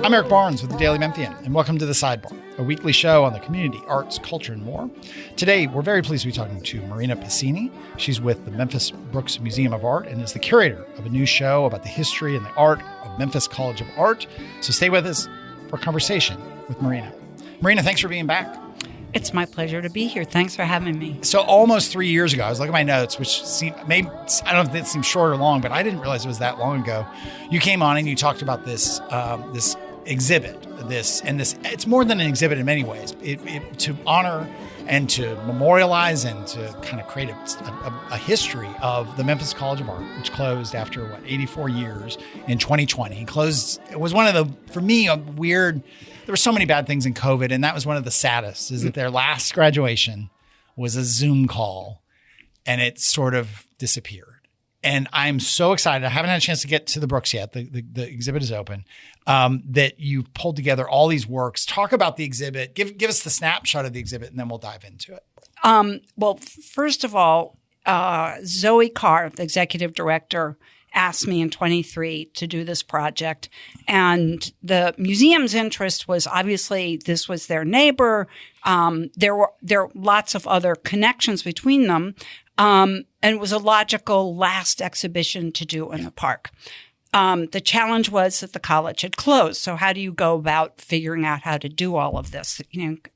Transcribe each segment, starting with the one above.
I'm Eric Barnes with the Daily Memphian, and welcome to The Sidebar, a weekly show on the community, arts, culture, and more. Today, we're very pleased to be talking to Marina Pacini. She's with the Memphis Brooks Museum of Art and is the curator of a new show about the history and the art of Memphis College of Art. So stay with us for a conversation with Marina. Marina, thanks for being back. It's my pleasure to be here. Thanks for having me. So almost 3 years ago, I was looking at my notes, which seemed maybe, I don't know if it seems short or long, but I didn't realize it was that long ago. You came on and you talked about this this exhibit, it's more than an exhibit in many ways. It to honor and to memorialize and to kind of create a history of the Memphis College of Art, which closed after 84 years in 2020. It was one of the, for me, a weird. There were so many bad things in COVID, and that was one of the saddest, is that their last graduation was a Zoom call, and it sort of disappeared. And I'm so excited. I haven't had a chance to get to the Brooks yet. The exhibit is open. That you've pulled together all these works. Talk about the exhibit. Give us the snapshot of the exhibit, and then we'll dive into it. Well, first of all, Zoe Carr, the executive director, asked me in 23 to do this project. And the museum's interest was obviously this was their neighbor. There were lots of other connections between them. And it was a logical last exhibition to do in the park. The challenge was that the college had closed. So how do you go about figuring out how to do all of this?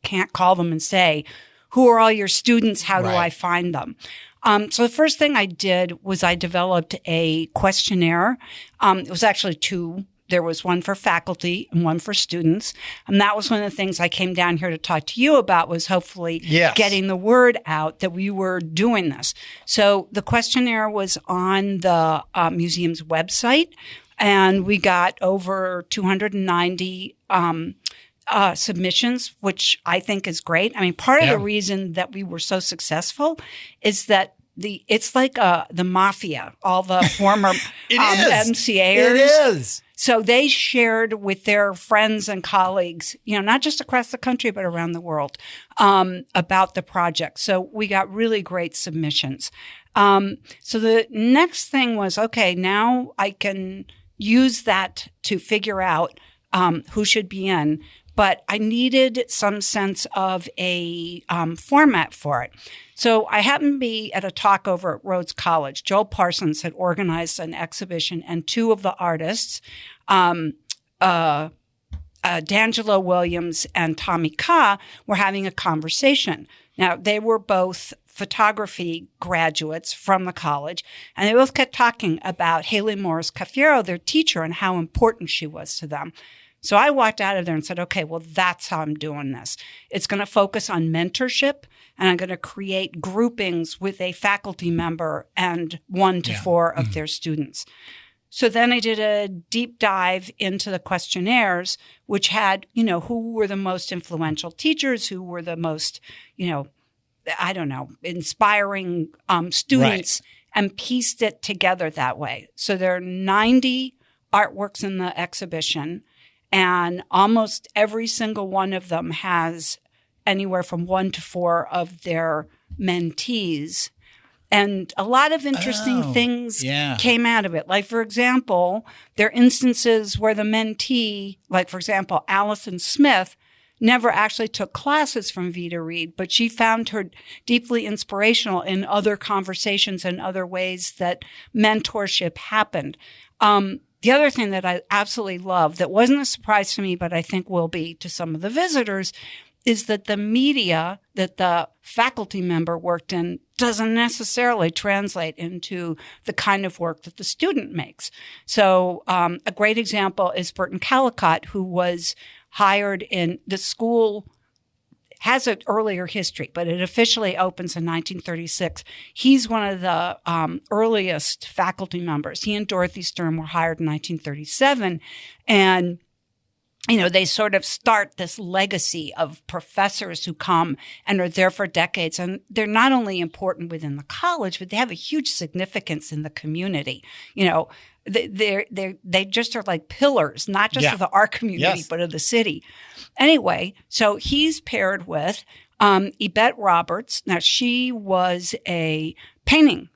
Can't call them and say, who are all your students? How do I find them? So the first thing I did was I developed a questionnaire. It was actually two. There was one for faculty and one for students. And that was one of the things I came down here to talk to you about, was hopefully getting the word out that we were doing this. So the questionnaire was on the museum's website, and we got over 290 submissions, which I think is great. I mean, part of the reason that we were so successful is that it's like the mafia, all the former MCAers. It is. So they shared with their friends and colleagues, not just across the country, but around the world, about the project. So we got really great submissions. So the next thing was, okay, now I can use that to figure out who should be in. But I needed some sense of a format for it. So I happened to be at a talk over at Rhodes College. Joel Parsons had organized an exhibition, and two of the artists, D'Angelo Williams and Tommy Ka, were having a conversation. Now, they were both photography graduates from the college, and they both kept talking about Haley Morris Cafiero, their teacher, and how important she was to them. So I walked out of there and said, okay, well, that's how I'm doing this. It's going to focus on mentorship, and I'm going to create groupings with a faculty member and 1 to 4 of their students. So then I did a deep dive into the questionnaires, which had, who were the most influential teachers, who were the most, inspiring students, and pieced it together that way. So there are 90 artworks in the exhibition, and almost every single one of them has anywhere from 1 to 4 of their mentees. And a lot of interesting things came out of it. Like, for example, there are instances where the mentee, like, for example, Allison Smith, never actually took classes from Vida Reed, but she found her deeply inspirational in other conversations and other ways that mentorship happened. The other thing that I absolutely love, that wasn't a surprise to me, but I think will be to some of the visitors, is that the media that the faculty member worked in doesn't necessarily translate into the kind of work that the student makes. So a great example is Burton Callicott, who was hired in the school. Has an earlier history, but it officially opens in 1936. He's one of the earliest faculty members. He and Dorothy Stern were hired in 1937. And, they sort of start this legacy of professors who come and are there for decades. And they're not only important within the college, but they have a huge significance in the community. They just are like pillars, not just of the art community, but of the city. Anyway, so he's paired with Yvette Roberts. Now, she was a painting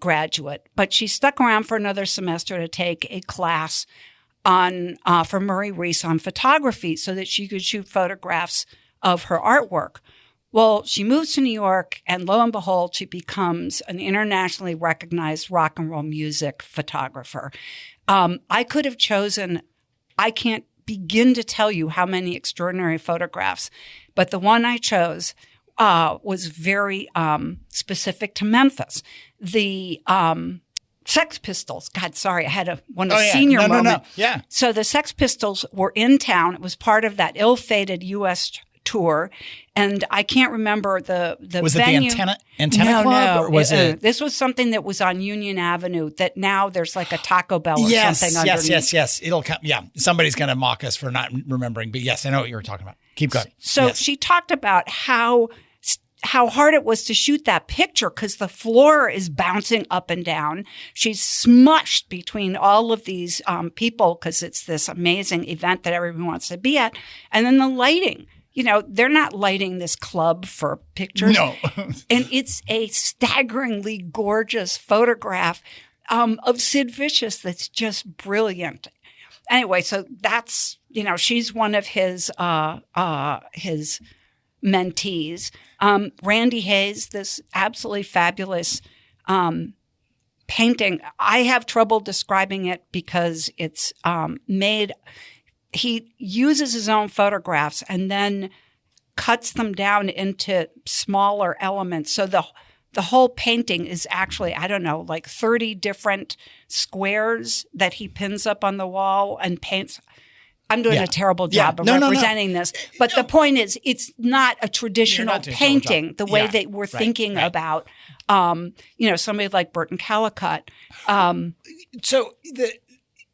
graduate, but she stuck around for another semester to take a class for Murray Reese on photography so that she could shoot photographs of her artwork. Well, she moves to New York, and lo and behold, she becomes an internationally recognized rock and roll music photographer. I could have chosen, I can't begin to tell you how many extraordinary photographs, but the one I chose was very specific to Memphis. The Sex Pistols. God, sorry, I had a senior moment. No. Yeah. So the Sex Pistols were in town. It was part of that ill-fated U.S. tour, and I can't remember the was venue. Was it the Antenna Club? Or was it? This was something that was on Union Avenue that now there's like a Taco Bell or something underneath. Yes. It'll come. Yeah. Somebody's going to mock us for not remembering, but yes, I know what you were talking about. Keep going. So she talked about how hard it was to shoot that picture because the floor is bouncing up and down. She's smushed between all of these people because it's this amazing event that everyone wants to be at. And then the lighting. They're not lighting this club for pictures. No. And it's a staggeringly gorgeous photograph of Sid Vicious that's just brilliant. Anyway, so that's, she's one of his mentees. Randy Hayes, this absolutely fabulous painting. I have trouble describing it because it's made – he uses his own photographs and then cuts them down into smaller elements. So the whole painting is actually, I don't know, like 30 different squares that he pins up on the wall and paints. I'm doing a terrible job of representing this. But the point is, it's not a traditional painting the way that we're thinking about, somebody like Burton Callicut. So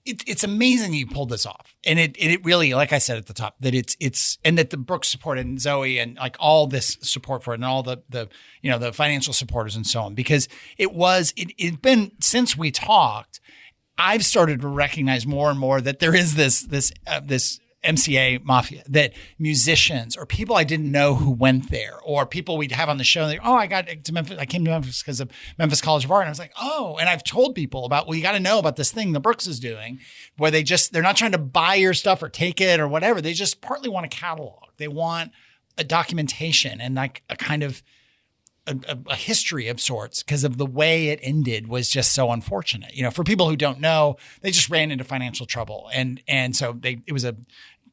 it's amazing you pulled this off. And it really, like I said at the top, that it's and that the Brooks support and Zoe and like all this support for it and all the financial supporters and so on, because it's been since we talked, I've started to recognize more and more that there is this MCA mafia, that musicians or people I didn't know who went there, or people we'd have on the show. I got to Memphis. I came to Memphis because of Memphis College of Art. And I was like, and I've told people about, you got to know about this thing the Brooks is doing, where they're not trying to buy your stuff or take it or whatever. They just partly want a catalog. They want a documentation and like a kind of a history of sorts, because of the way it ended was just so unfortunate. For people who don't know, they just ran into financial trouble. And so it was a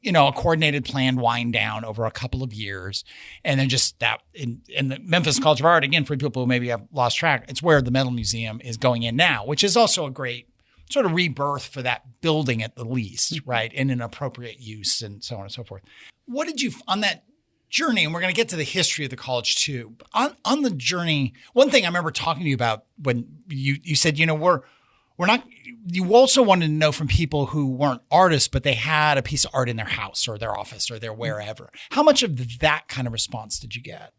coordinated planned wind down over a couple of years. And then just that in the Memphis College of Art, again, for people who maybe have lost track, it's where the Metal Museum is going in now, which is also a great sort of rebirth for that building at the least, right? In an appropriate use and so on and so forth. What did you, on that journey, and we're going to get to the history of the college too, on the journey, one thing I remember talking to you about when you said, we're not, you also wanted to know from people who weren't artists, but they had a piece of art in their house or their office or their wherever. How much of that kind of response did you get?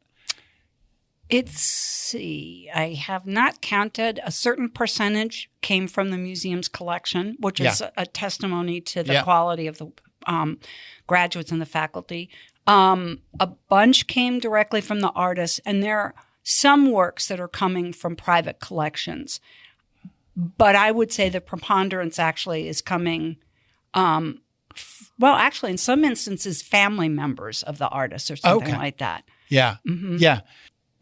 I have not counted. A certain percentage came from the museum's collection, which is a testimony to the quality of the graduates and the faculty. A bunch came directly from the artists, and there are some works that are coming from private collections. But I would say the preponderance actually is coming, actually in some instances, family members of the artists or something like that. Yeah. Mm-hmm. Yeah.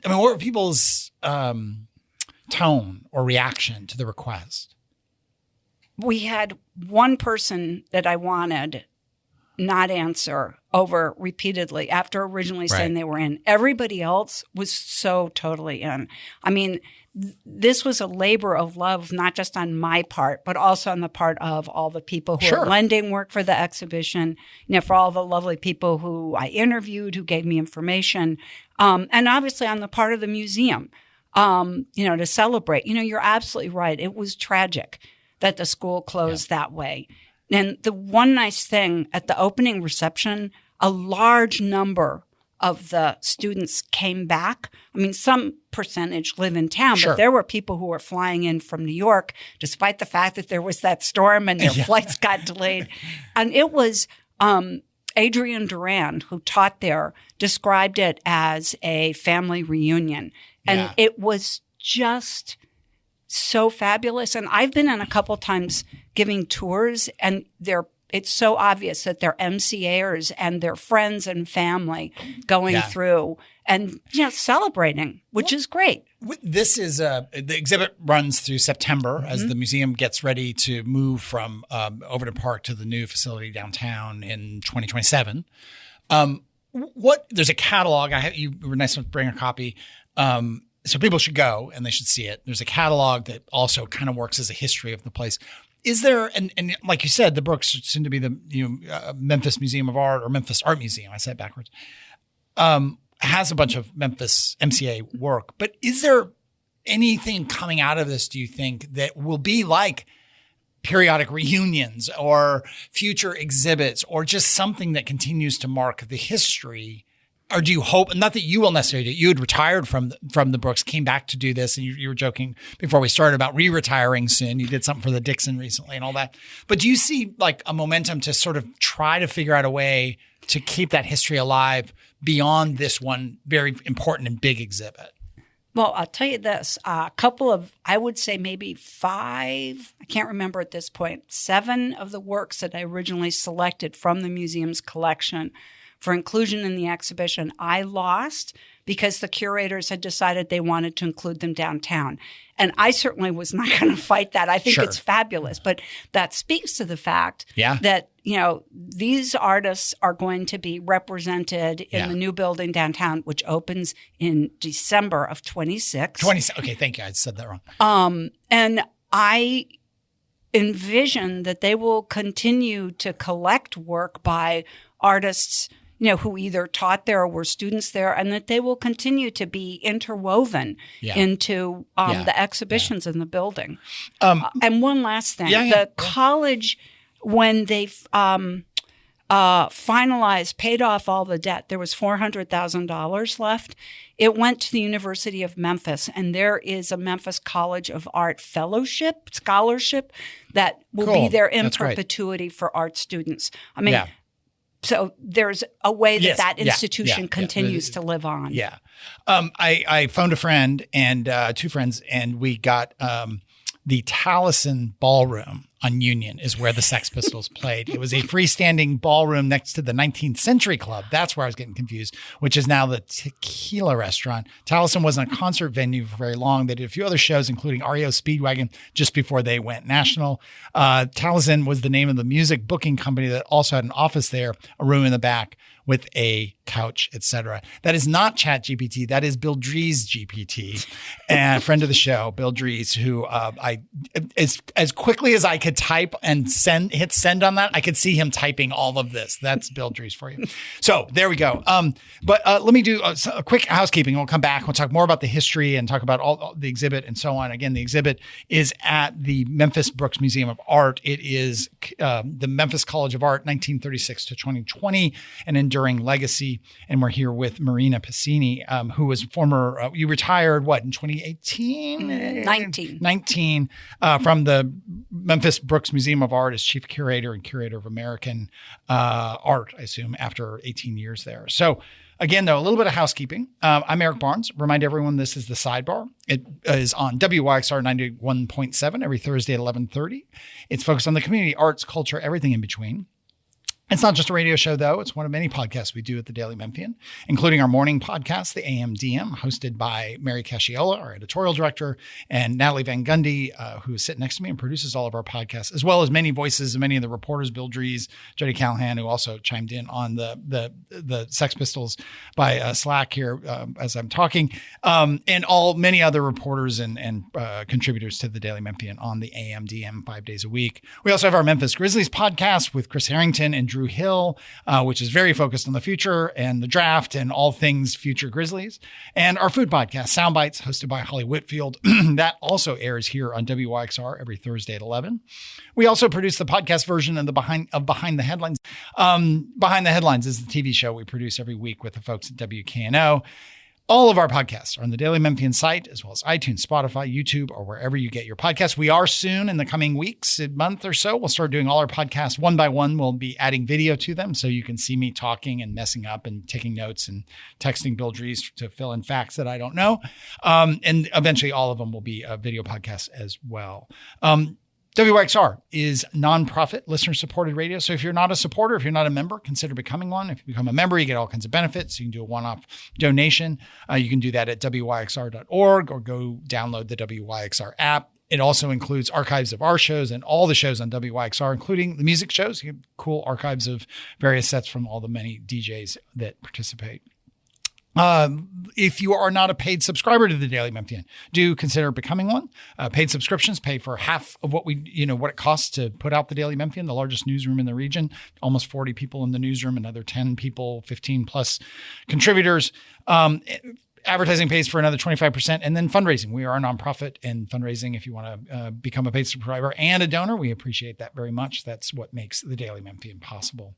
I mean, what were people's tone or reaction to the request? We had one person that I wanted not answer over repeatedly after originally saying they were in. Everybody else was so totally in. I mean, this was a labor of love, not just on my part, but also on the part of all the people who are lending work for the exhibition, for all the lovely people who I interviewed, who gave me information, and obviously on the part of the museum, to celebrate. You're absolutely right. It was tragic that the school closed that way. And the one nice thing at the opening reception, a large number of the students came back. I mean, some percentage live in town, but there were people who were flying in from New York, despite the fact that there was that storm and their flights got delayed. And it was Adrian Durand, who taught there, described it as a family reunion. And it was just so fabulous. And I've been in a couple times giving tours, and it's so obvious that they're MCAers and their friends and family going through and celebrating, which is great. This is the exhibit runs through September as the museum gets ready to move from Overton Park to the new facility downtown in 2027. There's a catalog. You were nice enough to bring a copy. So people should go and they should see it. There's a catalog that also kind of works as a history of the place. Is there, and like you said, the Brooks seem to be the Memphis Museum of Art or Memphis Art Museum. I said it backwards. Has a bunch of Memphis MCA work, but is there anything coming out of this, do you think, that will be like periodic reunions or future exhibits or just something that continues to mark the history? Or do you hope, not that you will necessarily do, you had retired from the Brooks, came back to do this, and you were joking before we started about re-retiring soon. You did something for the Dixon recently and all that. But do you see like a momentum to sort of try to figure out a way to keep that history alive beyond this one very important and big exhibit? Well, I'll tell you this, a couple of, I would say maybe 5, I can't remember at this point, 7 of the works that I originally selected from the museum's collection for inclusion in the exhibition, I lost because the curators had decided they wanted to include them downtown. And I certainly was not going to fight that. I think it's fabulous. But that speaks to the fact that, these artists are going to be represented in the new building downtown, which opens in December of 26. Okay, thank you. I said that wrong. And I envision that they will continue to collect work by artists who either taught there or were students there, and that they will continue to be interwoven into the exhibitions in the building. And one last thing. The college, when they paid off all the debt, there was $400,000 left. It went to the University of Memphis, and there is a Memphis College of Art scholarship that will be there in perpetuity for art students. I mean, so there's a way that institution continues to live on. Yeah. I phoned a friend and 2 friends, and we got the Taliesin Ballroom on Union is where the Sex Pistols played. It was a freestanding ballroom next to the 19th Century Club. That's where I was getting confused, which is now the Tequila Restaurant. Taliesin wasn't a concert venue for very long. They did a few other shows, including REO Speedwagon, just before they went national. Taliesin was the name of the music booking company that also had an office there, a room in the back with a couch, etc. That is not ChatGPT. That is Bill Drees GPT, and a friend of the show, Bill Drees, who as quickly as I could type and hit send on that, I could see him typing all of this. That's Bill Drees for you. So there we go. But let me do a quick housekeeping. We'll come back. We'll talk more about the history and talk about all the exhibit and so on. Again, the exhibit is at the Memphis Brooks Museum of Art. It is the Memphis College of Art, 1936 to 2020, an enduring legacy. And we're here with Marina Pacini, who was former, you retired, in 2018? 19. From the Memphis Brooks Museum of Art as chief curator and curator of American art, I assume, after 18 years there. So again, though, a little bit of housekeeping. I'm Eric Barnes. Remind everyone this is The Sidebar. It is on WYXR 91.7 every Thursday at 11:30. It's focused on the community, arts, culture, everything in between. It's not just a radio show, though. It's one of many podcasts we do at the Daily Memphian, including our morning podcast, the AMDM, hosted by Mary Casciola, our editorial director, and Natalie Van Gundy, who is sitting next to me and produces all of our podcasts, as well as many voices of many of the reporters, Bill Drees, Jody Callahan, who also chimed in on the Sex Pistols by Slack here as I'm talking, and many other reporters and contributors to the Daily Memphian on the AMDM 5 days a week. We also have our Memphis Grizzlies podcast with Chris Harrington and Drew Hill, which is very focused on the future and the draft and all things future Grizzlies. And our food podcast, Soundbites, hosted by Holly Whitfield. That also airs here on WYXR every Thursday at 11. We also produce the podcast version of Behind the Headlines. Behind the Headlines is the TV show we produce every week with the folks at WKNO. All of our podcasts are on the Daily Memphian site, as well as iTunes, Spotify, YouTube, or wherever you get your podcasts. We are soon, in the coming weeks, a month or so, we'll start doing all our podcasts one by one. We'll be adding video to them so you can see me talking and messing up and taking notes and texting Bill Dries to fill in facts that I don't know. And eventually all of them will be a video podcast as well. WYXR is nonprofit, listener-supported radio. So if you're not a supporter, if you're not a member, consider becoming one. If you become a member, you get all kinds of benefits. You can do a one-off donation. You can do that at wyxr.org or go download the WYXR app. It also includes archives of our shows and all the shows on WYXR, including the music shows. You have cool archives of various sets from all the many DJs that participate. If you are not a paid subscriber to the Daily Memphian, do consider becoming one. Paid subscriptions pay for half of what it costs to put out the Daily Memphian, the largest newsroom in the region. Almost 40 people in the newsroom, another 10 people, 15 plus contributors. Advertising pays for another 25%, and then fundraising. We are a nonprofit, and fundraising, if you want to become a paid subscriber and a donor, we appreciate that very much. That's what makes the Daily Memphian possible.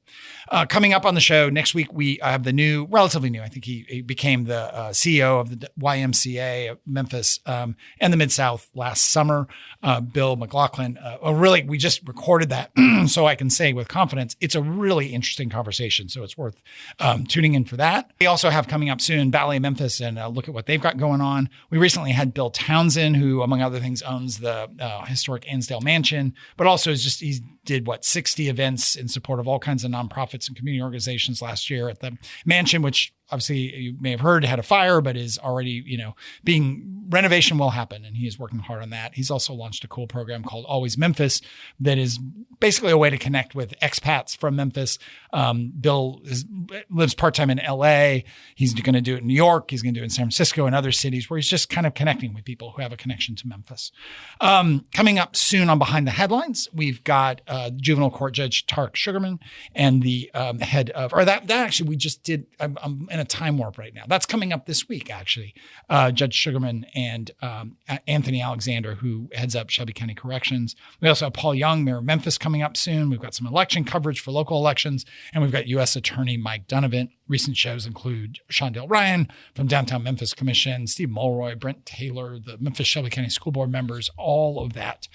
Coming up on the show next week, we have the relatively new, I think he became the CEO of the YMCA of Memphis and the Mid-South last summer, Bill McLaughlin. We just recorded that, so I can say with confidence, it's a really interesting conversation, so it's worth tuning in for that. We also have coming up soon, Ballet Memphis, and look at what they've got going on. We recently had Bill Townsend, who, among other things, owns the historic Ansdale Mansion, but also he did 60 events in support of all kinds of nonprofits and community organizations last year at the mansion, which obviously you may have heard had a fire, but is already, renovation will happen, and he is working hard on that. He's also launched a cool program called Always Memphis that is basically a way to connect with expats from Memphis. Bill lives part-time in LA. He's going to do it in New York. He's going to do it in San Francisco and other cities where he's just kind of connecting with people who have a connection to Memphis. Coming up soon on Behind the Headlines, we've got juvenile court judge Tarek Sugarman and the head of, or that actually we just did, I'm in a time warp right now. That's coming up this week, actually. Judge Sugarman and Anthony Alexander, who heads up Shelby County Corrections. We also have Paul Young, Mayor of Memphis, coming up soon. We've got some election coverage for local elections, and we've got U.S. Attorney Mike Donovan. Recent shows include Shondell Ryan from Downtown Memphis Commission, Steve Mulroy, Brent Taylor, the Memphis Shelby County School Board members, all of that,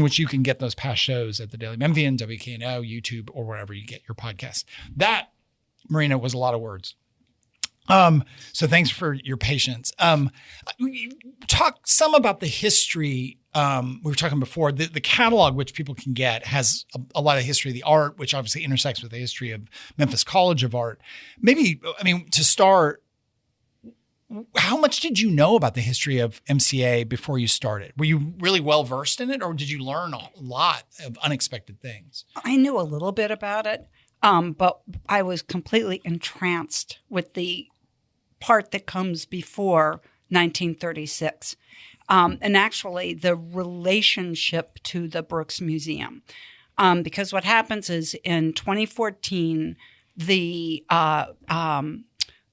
which you can get those past shows at the Daily Memphian, WKNO, YouTube, or wherever you get your podcast. That, Marina, was a lot of words. So thanks for your patience. Talk some about the history. We were talking before, the catalog, which people can get, has a lot of history of the art, which obviously intersects with the history of Memphis College of Art. To start, how much did you know about the history of MCA before you started? Were you really well versed in it, or did you learn a lot of unexpected things? I knew a little bit about it, but I was completely entranced with the part that comes before 1936. And actually the relationship to the Brooks Museum. Because what happens is in 2014,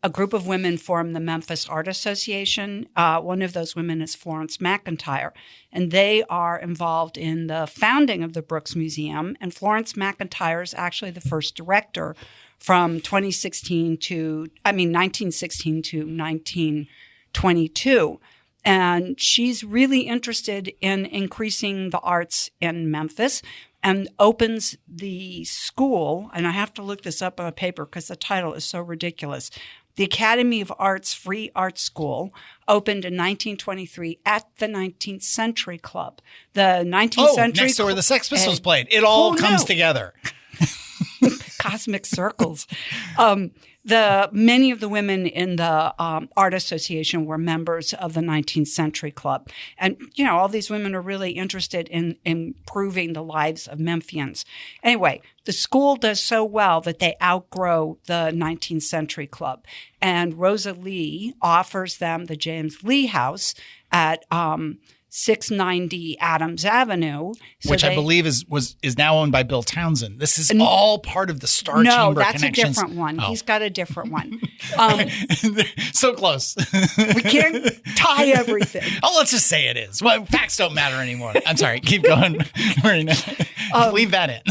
a group of women formed the Memphis Art Association. One of those women is Florence McIntyre, and they are involved in the founding of the Brooks Museum. And Florence McIntyre is actually the first director from 1916 to 1922. And she's really interested in increasing the arts in Memphis and opens the school. And I have to look this up on a paper because the title is so ridiculous. The Academy of Arts Free Art School opened in 1923 at the 19th Century Club. The 19th Century next to where the Sex Pistols played. It all comes together. Cosmic circles. Many of the women in the Art Association were members of the 19th Century Club. And, all these women are really interested in improving the lives of Memphians. Anyway, the school does so well that they outgrow the 19th Century Club. And Rosa Lee offers them the James Lee House at 690 Adams Avenue. Which I believe is now owned by Bill Townsend. This is all part of the Star Chamber connections. No, that's a different one. He's got a different one. So close. We can't tie everything. Let's just say it is. Well, facts don't matter anymore. I'm sorry. Keep going, Marina. Leave that in.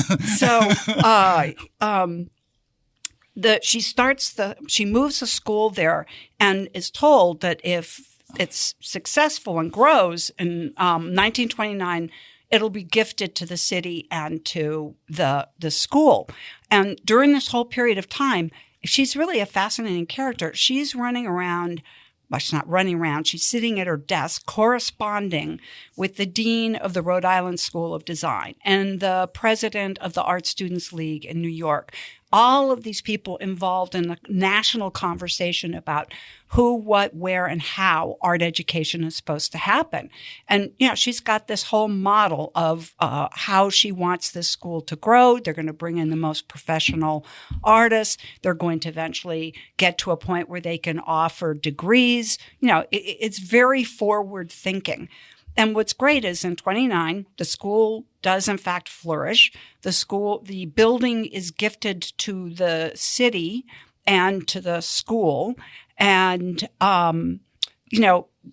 she moves the school there and is told that if it's successful and grows in 1929, it'll be gifted to the city and to the school. And during this whole period of time, she's really a fascinating character. She's running around. Well, she's not running around. She's sitting at her desk corresponding with the dean of the Rhode Island School of Design and the president of the Art Students League in New York. All of these people involved in the national conversation about who, what, where, and how art education is supposed to happen. And, she's got this whole model of how she wants this school to grow. They're going to bring in the most professional artists. They're going to eventually get to a point where they can offer degrees. It's very forward thinking. And what's great is in 29, the school does in fact flourish. The building is gifted to the city and to the school. And,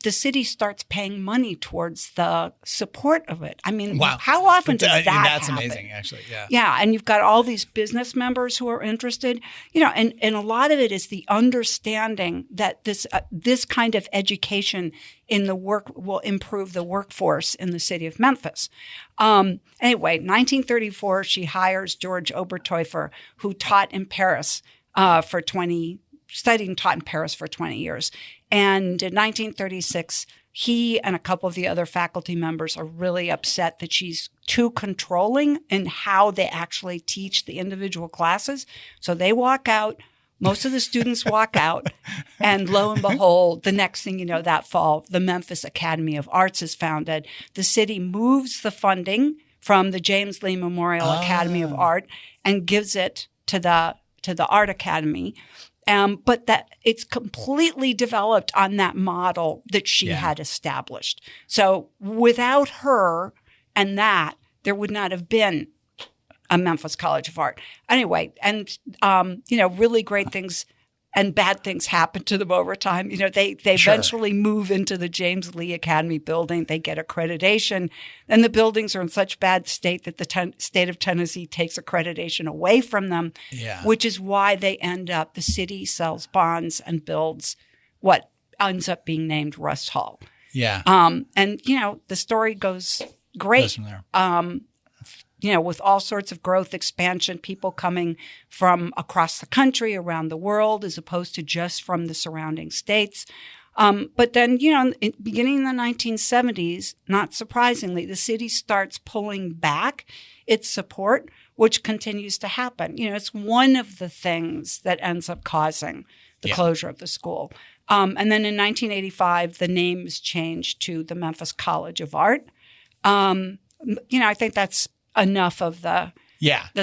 the city starts paying money towar's the support of it. I mean, wow. How often does that happen? That's amazing, actually. Yeah. Yeah. And you've got all these business members who are interested, and a lot of it is the understanding that this kind of education in the work will improve the workforce in the city of Memphis. Anyway, 1934, she hires George Oberteufel, who taught in Paris studied and taught in Paris for 20 years. And in 1936, he and a couple of the other faculty members are really upset that she's too controlling in how they actually teach the individual classes. So they walk out. Most of the students walk out. And lo and behold, the next thing you know, that fall, the Memphis Academy of Arts is founded. The city moves the funding from the James Lee Memorial Academy of Art and gives it to the Art Academy. But that it's completely developed on that model that she had established. So without her and that, there would not have been a Memphis College of Art. Anyway, and, really great things and bad things happen to them over time. They eventually move into the James Lee Academy building. They get accreditation. And the buildings are in such bad state that the state of Tennessee takes accreditation away from them, which is why they the city sells bonds and builds what ends up being named Rust Hall. Yeah. The story goes great. Goes from there. With all sorts of growth, expansion, people coming from across the country, around the world, as opposed to just from the surrounding states. But then, beginning in the 1970s, not surprisingly, the city starts pulling back its support, which continues to happen. It's one of the things that ends up causing the closure of the school. And then in 1985, the name is changed to the Memphis College of Art. I think that's enough of the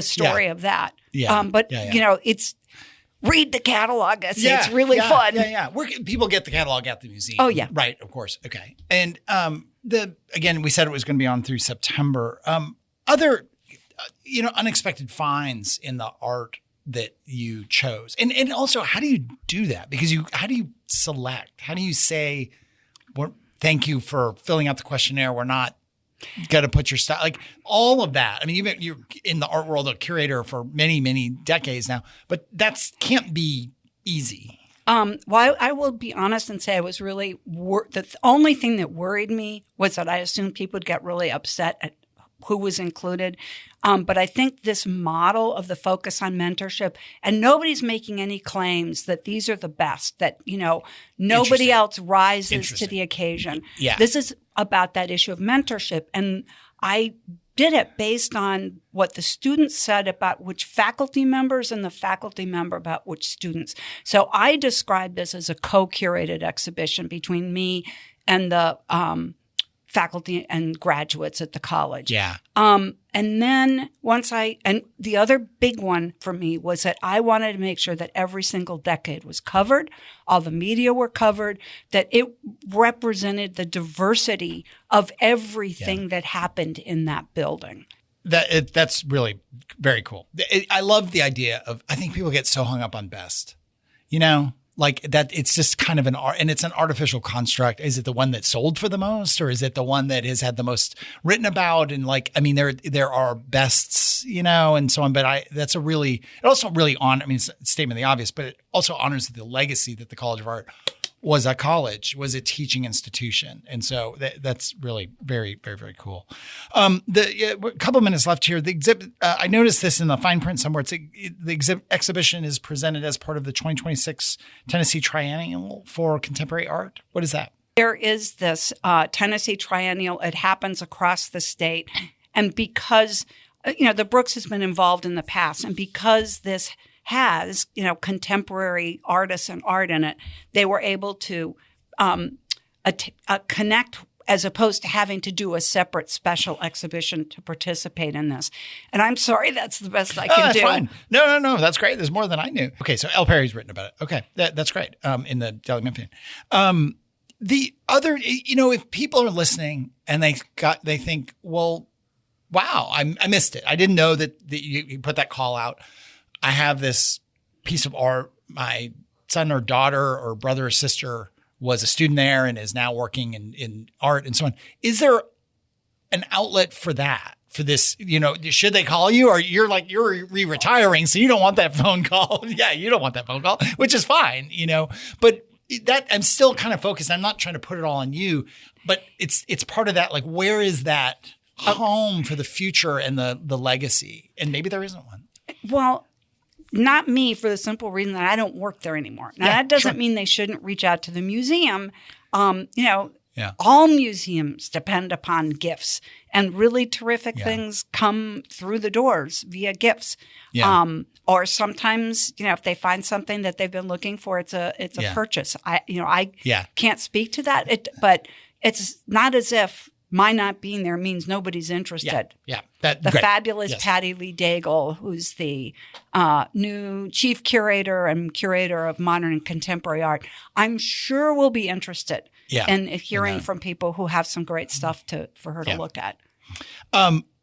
story of that. It's read the catalog. It's really fun. Where can people get the catalog at the museum? Oh, yeah. Right, of course. Okay. And again, we said it was going to be on through September. Other, unexpected finds in the art that you chose. And also, how do you do that? Because how do you select? How do you say, thank you for filling out the questionnaire. We're not got to put your style, like all of that. I mean, you're in the art world, a curator for many, many decades now, but that can't be easy. Well, I will be honest and say I was really the only thing that worried me was that I assumed people would get really upset at who was included. But I think this model of the focus on mentorship, and nobody's making any claims that these are the best, that, nobody else rises to the occasion. Yeah. This is about that issue of mentorship. And I did it based on what the students said about which faculty members and the faculty member about which students. So I described this as a co-curated exhibition between me and the faculty and graduates at the college. Yeah. And then and the other big one for me was that I wanted to make sure that every single decade was covered, all the media were covered, that it represented the diversity of everything that happened in that building. That's really very cool. I love the idea of, I think people get so hung up on best, like that it's just kind of an art, and it's an artificial construct. Is it the one that sold for the most, or is it the one that has had the most written about? And like, I mean, there are bests, and so on, but it also really it's a statement of the obvious, but it also honors the legacy that the College of Art was a teaching institution. And so that's really very, very, very cool. A couple of minutes left here. The exhibit, I noticed this in the fine print somewhere. The exhibition is presented as part of the 2026 Tennessee Triennial for Contemporary Art. What is that? There is this Tennessee Triennial. It happens across the state. And because, the Brooks has been involved in the past, and because this has, contemporary artists and art in it, they were able to connect as opposed to having to do a separate special exhibition to participate in this. And I'm sorry, that's the best I can do. Fine. No, that's great. There's more than I knew. Okay, so L. Perry's written about it. Okay, that's great. In the Daily Memphian. The other, if people are listening and they think, well, wow, I missed it. I didn't know that you put that call out. I have this piece of art. My son or daughter or brother or sister was a student there and is now working in art and so on. Is there an outlet for that? For this, should they call you, or you're retiring, so you don't want that phone call? Yeah, you don't want that phone call, which is fine, But that I'm still kind of focused. I'm not trying to put it all on you, but it's part of that. Like, where is that home for the future and the legacy? And maybe there isn't one. Well, not me, for the simple reason that I don't work there anymore. Now, that doesn't mean they shouldn't reach out to the museum. All museums depend upon gifts, and really terrific things come through the doors via gifts. Yeah. Or sometimes, if they find something that they've been looking for, it's a purchase. I can't speak to that, but it's not as if my not being there means nobody's interested. Yeah. The fabulous Patty Lee Daigle, who's the new chief curator and curator of modern and contemporary art, I'm sure will be interested in hearing from people who have some great stuff for her to look at.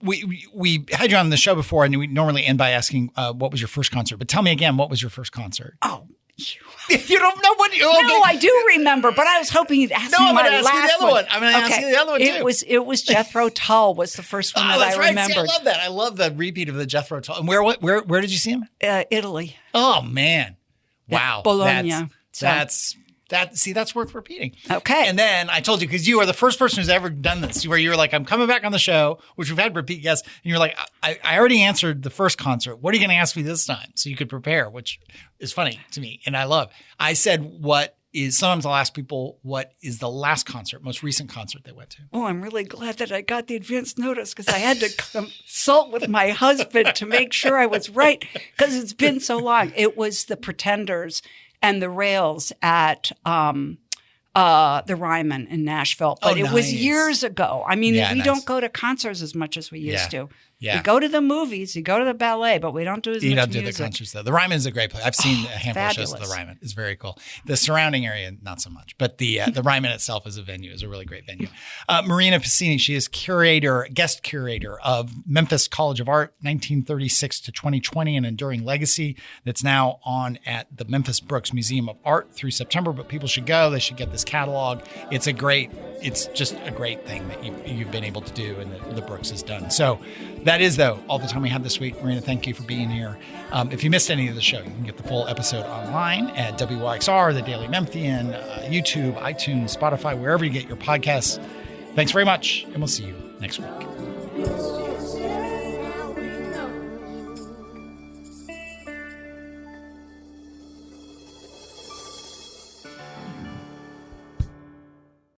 We had you on the show before, and we normally end by asking what was your first concert. But tell me again, what was your first concert? Oh, you don't know what? No, I do remember, but I was hoping you'd ask me my last one. I'm going to ask you the other one too. It was Jethro Tull was the first one that I remembered. See, I love that. I love the repeat of the Jethro Tull. And where did you see him? Italy. Oh man, wow, Bologna. That's worth repeating. Okay. And then I told you, because you are the first person who's ever done this, where you're like, I'm coming back on the show, which we've had repeat guests, and you're like, I already answered the first concert. What are you going to ask me this time? So you could prepare, which is funny to me, and I love. I said, sometimes I'll ask people, what is the last concert, most recent concert they went to? Oh, I'm really glad that I got the advance notice, because I had to consult with my husband to make sure I was right, because it's been so long. It was the Pretenders and the Rails at the Ryman in Nashville. But it was years ago. I mean, we don't go to concerts as much as we used to. Yeah. We go to the movies, you go to the ballet, but we don't do as much music. You don't do the concerts, though. The Ryman is a great place. I've seen a handful of shows at the Ryman. It's very cool. The surrounding area, not so much. But the Ryman itself as a venue is a really great venue. Marina Pacini, she is guest curator of Memphis College of Art, 1936 to 2020, an enduring legacy that's now on at the Memphis Brooks Museum of Art through September. But people should go. They should get this catalog. It's just a great thing that you've been able to do and that the Brooks has done. So that is, though, all the time we have this week. Marina, thank you for being here. If you missed any of the show, you can get the full episode online at WYXR, the Daily Memphian, YouTube, iTunes, Spotify, wherever you get your podcasts. Thanks very much, and we'll see you next week.